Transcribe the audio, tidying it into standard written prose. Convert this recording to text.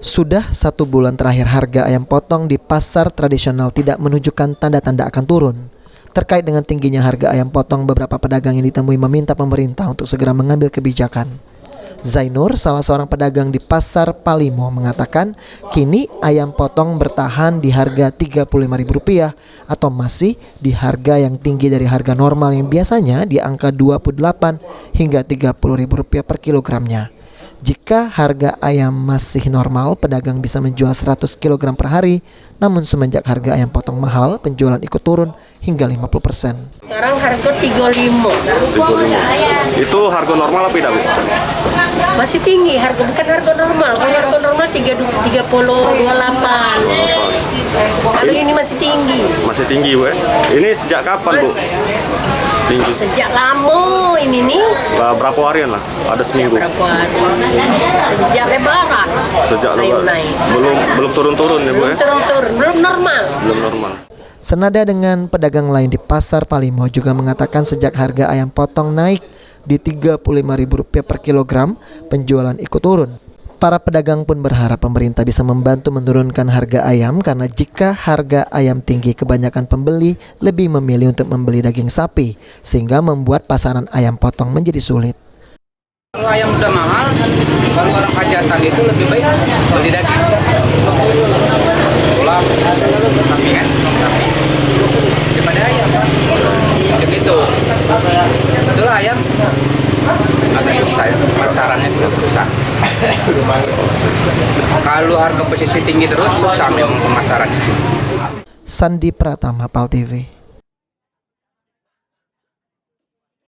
Sudah 1 bulan terakhir harga ayam potong di pasar tradisional tidak menunjukkan tanda-tanda akan turun. Terkait dengan tingginya harga ayam potong, beberapa pedagang yang ditemui meminta pemerintah untuk segera mengambil kebijakan. Zainur, salah seorang pedagang di Pasar Palimo, mengatakan kini ayam potong bertahan di harga Rp35.000 atau masih di harga yang tinggi dari harga normal yang biasanya di angka Rp28 hingga Rp30.000 per kilogramnya. Jika harga ayam masih normal, pedagang bisa menjual 100 kg per hari. Namun semenjak harga ayam potong mahal, penjualan ikut turun hingga 50%. Sekarang harga 35. Itu harga normal apa tidak, Bu? Masih tinggi, bukan harga normal. Kalau harga normal 30, 28. Kalau ini masih tinggi. Masih tinggi, Bu. Ini sejak kapan, Bu? Tinggi. Sejak lama ini nih. Berapa harian lah? Ada seminggu. Berapa hari? Sejak lebaran. Sejak lebaran. Naik. Belum turun-turun ya, Bu? Belum turun-turun, belum normal. Belum normal. Senada dengan pedagang lain di Pasar Palimo juga mengatakan sejak harga ayam potong naik di Rp35.000 per kilogram, penjualan ikut turun. Para pedagang pun berharap pemerintah bisa membantu menurunkan harga ayam karena jika harga ayam tinggi, kebanyakan pembeli lebih memilih untuk membeli daging sapi sehingga membuat pasaran ayam potong menjadi sulit. Kalau ayam udah mahal, kalau orang hajatan itu lebih baik beli daging. Pulang, sapi kan, sapi daripada ayam. Begitu. Itulah ayam agak susah ya, pasarannya juga susah. Kalau harga posisi tinggi terus susah memang pemasarannya. Sandi Pratama, PAL TV.